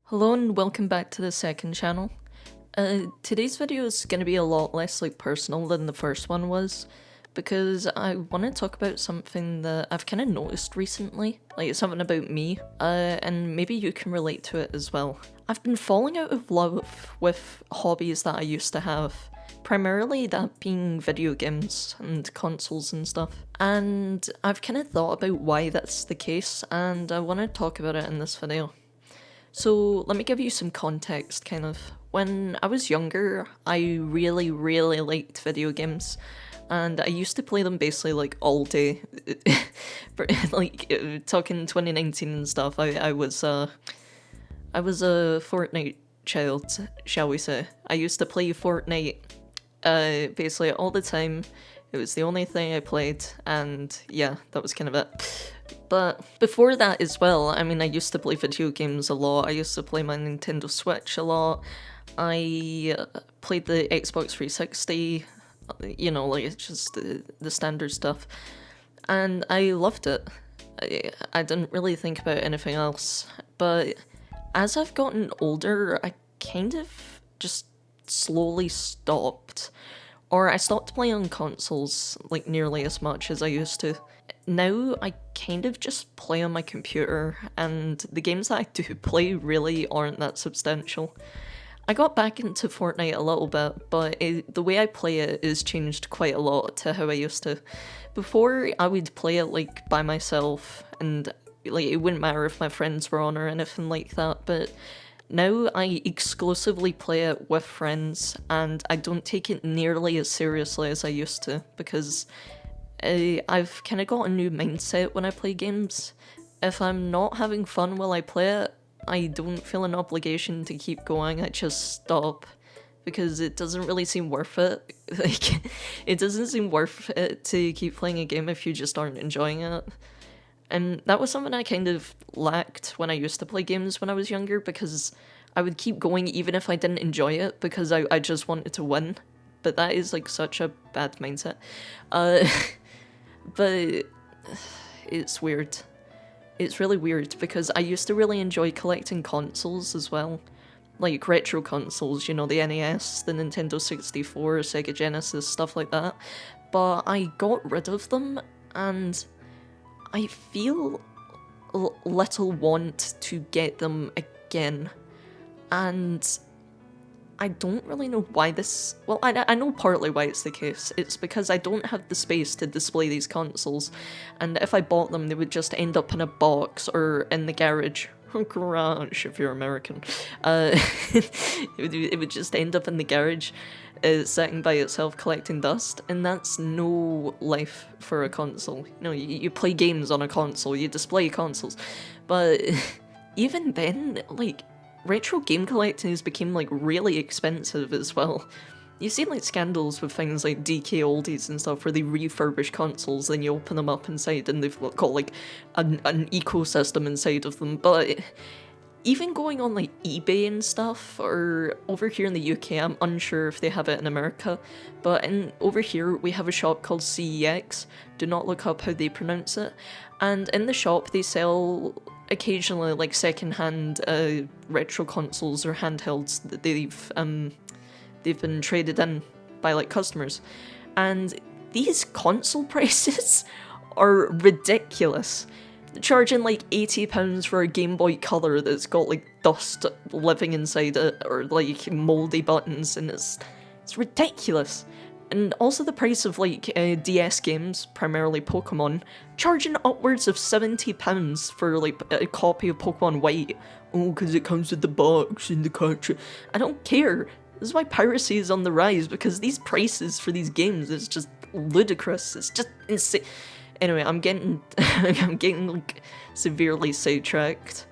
Hello and welcome back to the second channel. Today's video is going to be a lot less personal than the first one was, because I want to talk about something that I've kind of noticed recently, like something about me, and maybe you can relate to it as well. I've been falling out of love with hobbies that I used to have, primarily that being video games and consoles and stuff. And I've kind of thought about why that's the case, and I want to talk about it in this video. So let me give you some context, kind of. When I was younger, I really, really liked video games, and I used to play them basically like all day. Talking 2019 and stuff, I was a Fortnite child, shall we say. I used to play Fortnite basically all the time. It was the only thing I played, and yeah, that was kind of it. But before that as well, I mean, I used to play video games a lot. I used to play my Nintendo Switch a lot. I played the Xbox 360, like it's just the standard stuff. And I loved it. I didn't really think about anything else. But as I've gotten older, I kind of just slowly stopped. Or I stopped playing on consoles like nearly as much as I used to. Now I kind of just play on my computer, and the games that I do play really aren't that substantial. I got back into Fortnite a little bit, but the way I play it has changed quite a lot to how I used to. Before, I would play it like by myself, and like it wouldn't matter if my friends were on or anything like that, but now I exclusively play it with friends, and I don't take it nearly as seriously as I used to, because I've kind of got a new mindset when I play games. If I'm not having fun while I play it, I don't feel an obligation to keep going, I just stop. Because it doesn't really seem worth it. Like, it doesn't seem worth it to keep playing a game if you just aren't enjoying it. And that was something I kind of lacked when I used to play games when I was younger, because I would keep going even if I didn't enjoy it, because I just wanted to win. But that is like such a bad mindset. Uh, but it's weird. It's really weird, because I used to really enjoy collecting consoles as well. Like retro consoles, the NES, the Nintendo 64, Sega Genesis, stuff like that. But I got rid of them, and I feel little want to get them again. And I don't really know why this... Well, I know partly why it's the case. It's because I don't have the space to display these consoles. And if I bought them, they would just end up in a box or in the garage. Garage, if you're American. It would just end up in the garage, sitting by itself collecting dust, and that's no life for a console. You play games on a console, you display consoles, but even then, like, retro game collecting has become like really expensive as well. You've seen like scandals with things like DK Oldies and stuff where they refurbish consoles, then you open them up inside and they've got like an ecosystem inside of them. But even going on like eBay and stuff, or over here in the UK, I'm unsure if they have it in America, but over here we have a shop called CEX. Do not look up how they pronounce it. And in the shop they sell occasionally like second-hand retro consoles or handhelds that they've been traded in by like customers, and these console prices are ridiculous. Charging like £80 for a Game Boy Color that's got like dust living inside it, or like mouldy buttons, and it's ridiculous. And also the price of like DS games, primarily Pokemon, charging upwards of £70 for like a copy of Pokemon White. Oh, because it comes with the box and the cartridge. I don't care. This is why piracy is on the rise, because these prices for these games is just ludicrous. It's just insane. Anyway, I'm getting like severely sidetracked.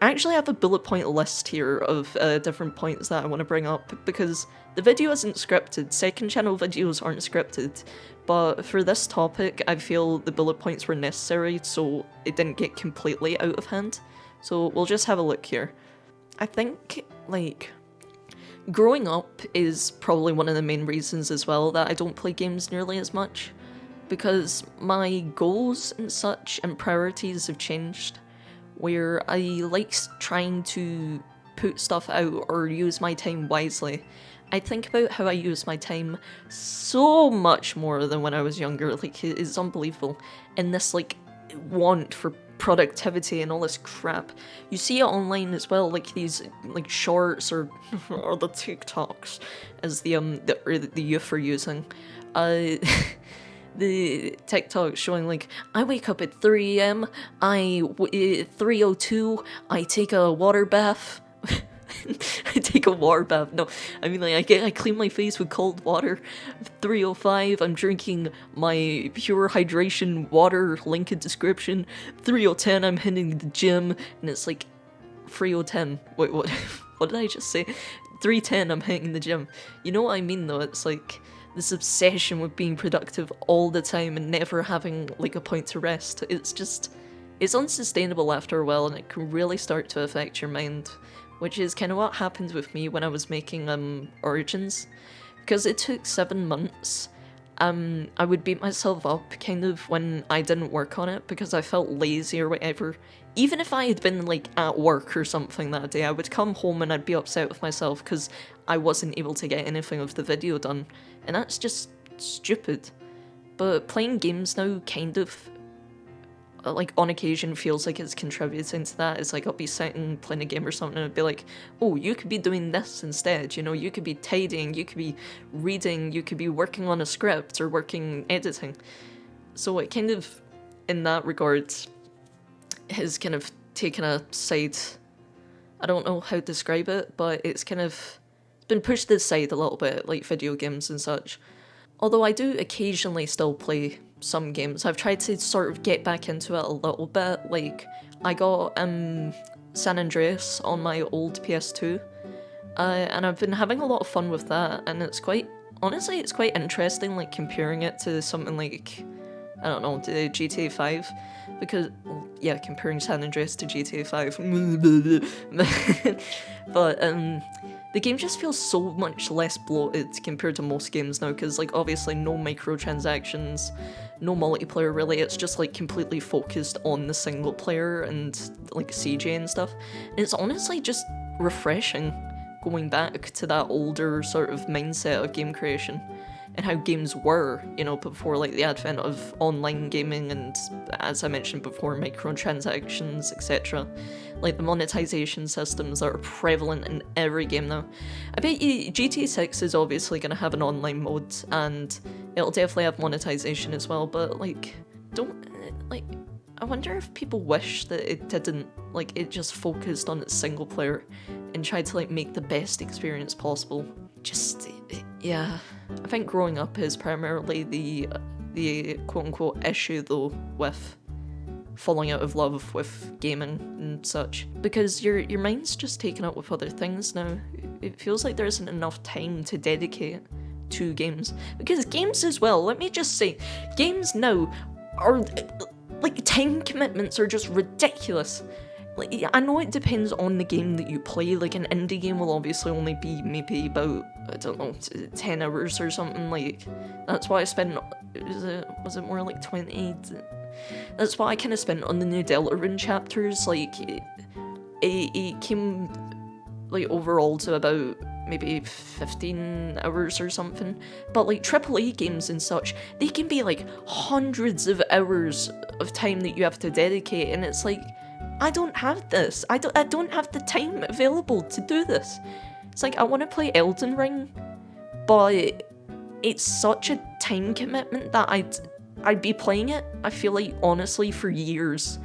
I actually have a bullet point list here of different points that I want to bring up, because the video isn't scripted. Second channel videos aren't scripted, but for this topic I feel the bullet points were necessary so it didn't get completely out of hand. So we'll just have a look here. I think, like, growing up is probably one of the main reasons as well that I don't play games nearly as much, because my goals and such and priorities have changed, where I like trying to put stuff out or use my time wisely. I think about how I use my time so much more than when I was younger. Like, it's unbelievable. And this, like, want for productivity and all this crap. You see it online as well, like these, like, shorts or the TikToks, as the youth are using. The TikTok showing, like, I wake up at 3 a.m, 3:02, I take a water bath. I take a water bath. No, I mean, like, I clean my face with cold water. 3:05, I'm drinking my pure hydration water, link in description. 3:10, I'm hitting the gym, and it's like 3:10. Wait, what? What did I just say? 3:10, I'm hitting the gym. You know what I mean, though? It's like this obsession with being productive all the time and never having, like, a point to rest. It's unsustainable after a while, and it can really start to affect your mind, which is kind of what happened with me when I was making Origins. Because it took 7 months, I would beat myself up kind of when I didn't work on it because I felt lazy or whatever. Even if I had been, like, at work or something that day, I would come home and I'd be upset with myself because I wasn't able to get anything of the video done. And that's just stupid. But playing games now kind of, like, on occasion feels like it's contributing to that. It's like I'll be sitting playing a game or something and I'd be like, oh, you could be doing this instead, you know, you could be tidying, you could be reading, you could be working on a script or working editing. So it kind of, in that regard, has kind of taken a side. I don't know how to describe it, but it's kind of been pushed to the side a little bit, like video games and such. Although I do occasionally still play some games. I've tried to sort of get back into it a little bit. Like, I got San Andreas on my old PS2, and I've been having a lot of fun with that, and it's quite, honestly, it's quite interesting, like, comparing it to something like, I don't know, to GTA 5, because, yeah, comparing San Andreas to GTA 5, but, the game just feels so much less bloated compared to most games now, because, like, obviously no microtransactions, no multiplayer really, it's just, like, completely focused on the single player and, like, CJ and stuff. And it's honestly just refreshing going back to that older sort of mindset of game creation and how games were, you know, before, like, the advent of online gaming and, as I mentioned before, microtransactions, etc. Like, the monetization systems that are prevalent in every game now. I bet you GTA 6 is obviously going to have an online mode, and it'll definitely have monetization as well, but, like, I wonder if people wish that it didn't, like, it just focused on its single player and tried to, like, make the best experience possible. Yeah. I think growing up is primarily the quote-unquote issue, though, with falling out of love with gaming and such, because your mind's just taken up with other things now. It feels like there isn't enough time to dedicate to games, because games as well, let me just say, games now are, like, time commitments are just ridiculous. Like, I know it depends on the game that you play. Like, an indie game will obviously only be maybe about, I don't know, 10 hours or something. Like, that's why I spent, was it more like 20? That's why I kind of spent on the new Deltarune chapters. Like, it came, like, overall to about maybe 15 hours or something. But, like, AAA games and such, they can be, like, hundreds of hours of time that you have to dedicate, and it's like, I don't have this. I don't have the time available to do this. It's like, I want to play Elden Ring, but it's such a time commitment that I'd be playing it, I feel like, honestly, for years.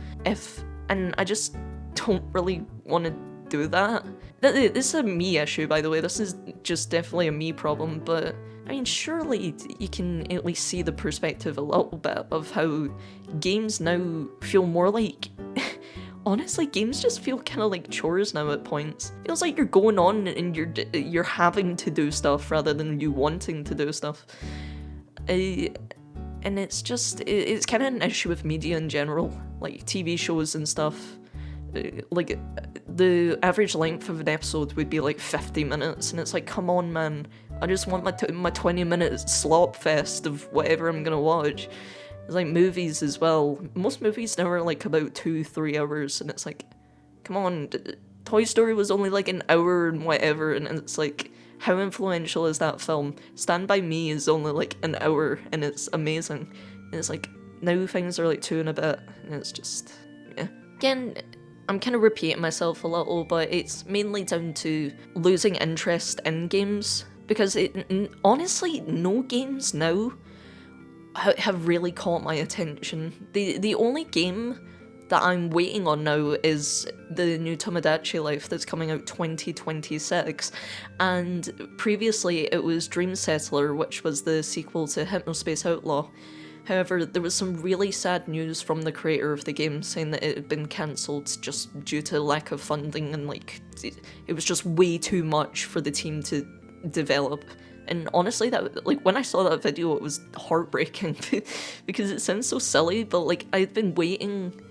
And I just don't really want to do that. This is a me issue, by the way. This is just definitely a me problem, but I mean, surely you can at least see the perspective a little bit of how games now feel more like... Honestly, games just feel kind of like chores now at points. Feels like you're going on and you're having to do stuff rather than you wanting to do stuff. And it's just, it's kind of an issue with media in general, like TV shows and stuff. Like, the average length of an episode would be like 50 minutes, and it's like, come on, man. I just want my 20-minute slop fest of whatever I'm gonna watch. It's like movies as well. Most movies now are like about 2-3 hours, and it's like, come on, Toy Story was only like an hour and whatever, and it's like, how influential is that film? Stand By Me is only like an hour, and it's amazing. And it's like, now things are like 2 and a bit, and it's just, yeah. Again, I'm kind of repeating myself a little, but it's mainly down to losing interest in games, because honestly, no games now have really caught my attention. The only game that I'm waiting on now is the new Tomodachi Life that's coming out 2026, and previously it was Dream Settler, which was the sequel to Hypnospace Outlaw. However, there was some really sad news from the creator of the game saying that it had been cancelled just due to lack of funding, and like it was just way too much for the team to develop. And honestly, that, like, when I saw that video, it was heartbreaking because it sounds so silly, but like I'd been waiting.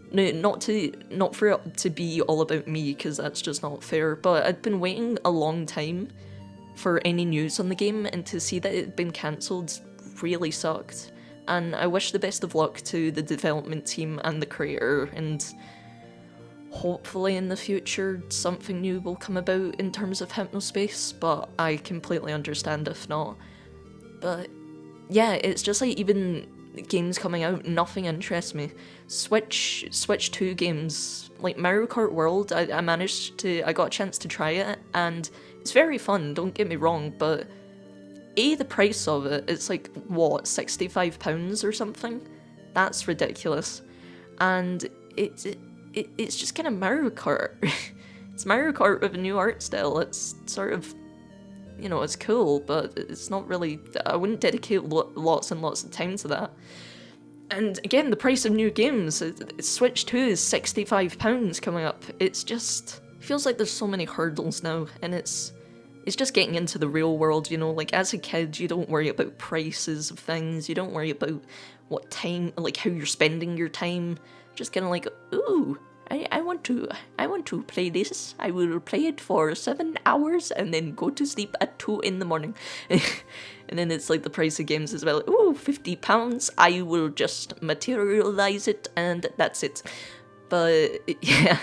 No, not for it to be all about me, because that's just not fair, but I'd been waiting a long time for any news on the game, and to see that it had been cancelled really sucked. And I wish the best of luck to the development team and the creator, and hopefully in the future something new will come about in terms of Hypnospace, but I completely understand if not. But yeah, it's just like, even games coming out, nothing interests me. Switch 2 games, like Mario Kart World, I got a chance to try it, and it's very fun, don't get me wrong, but the price of it, it's like, what, £65 or something? That's ridiculous. And it's just kind of Mario Kart. It's Mario Kart with a new art style. It's sort of, you know, it's cool, but it's not really, I wouldn't dedicate lots and lots of time to that. And again, the price of new games, Switch 2 is £65 coming up. It's just, feels like there's so many hurdles now, and it's just getting into the real world, you know, like as a kid, you don't worry about prices of things, you don't worry about what time, like how you're spending your time, just kind of like, ooh, I want to play this. I will play it for 7 hours and then go to sleep at 2 in the morning. And then it's like the price of games is about, ooh, £50. I will just materialize it and that's it. But yeah,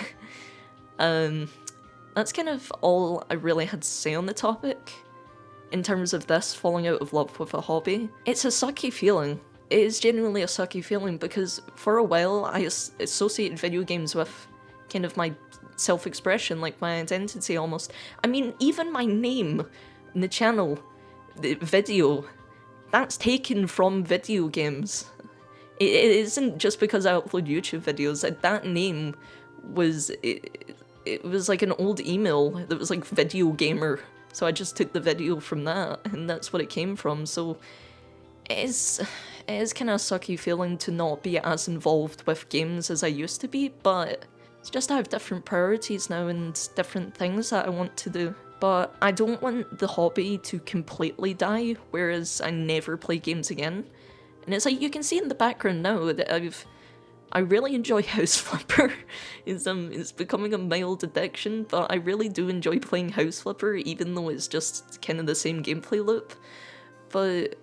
that's kind of all I really had to say on the topic. In terms of this falling out of love with a hobby, it's a sucky feeling. It is genuinely a sucky feeling, because for a while I associated video games with kind of my self-expression, like my identity almost. I mean, even my name in the channel, the video, that's taken from video games. It isn't just because I upload YouTube videos. That name was, it was like an old email that was like Video Gamer, so I just took the video from that, and that's what it came from. So it is kind of a sucky feeling to not be as involved with games as I used to be, but it's just I have different priorities now and different things that I want to do. But I don't want the hobby to completely die, whereas I never play games again. And it's like, you can see in the background now that I really enjoy House Flipper. It's becoming a mild addiction, but I really do enjoy playing House Flipper, even though it's just kind of the same gameplay loop. But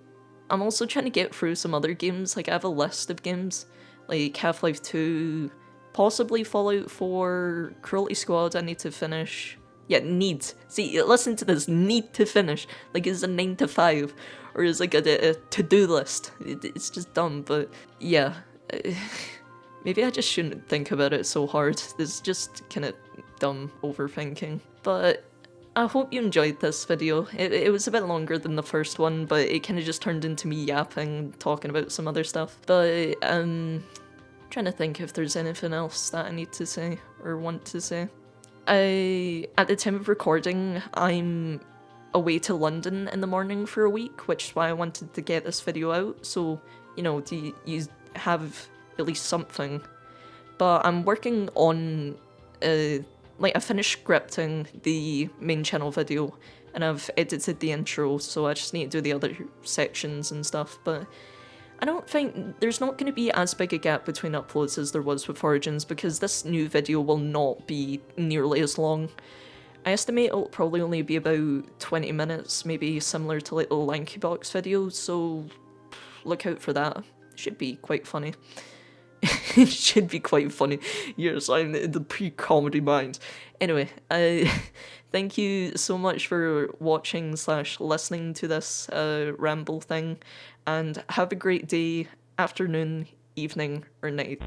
I'm also trying to get through some other games. Like, I have a list of games, like Half-Life 2, possibly Fallout 4, Cruelty Squad I need to finish. Yeah, need. See, listen to this, need to finish. Like, it's a 9 to 5, or it's like a to-do list. It's just dumb, but yeah. Maybe I just shouldn't think about it so hard. This is just kind of dumb overthinking. But I hope you enjoyed this video. It was a bit longer than the first one, but it kind of just turned into me yapping, talking about some other stuff. But trying to think if there's anything else that I need to say or want to say. At the time of recording, I'm away to London in the morning for a week, which is why I wanted to get this video out, so, you know, you have at least something. But I'm working on, like, I finished scripting the main channel video, and I've edited the intro, so I just need to do the other sections and stuff, but I don't think there's not going to be as big a gap between uploads as there was with Origins, because this new video will not be nearly as long. I estimate it'll probably only be about 20 minutes, maybe similar to like the Lanky Box video, so look out for that. Should be quite funny. It should be quite funny. Yes, I'm in the peak comedy mind. Anyway, thank you so much for watching slash listening to this ramble thing, and have a great day, afternoon, evening, or night.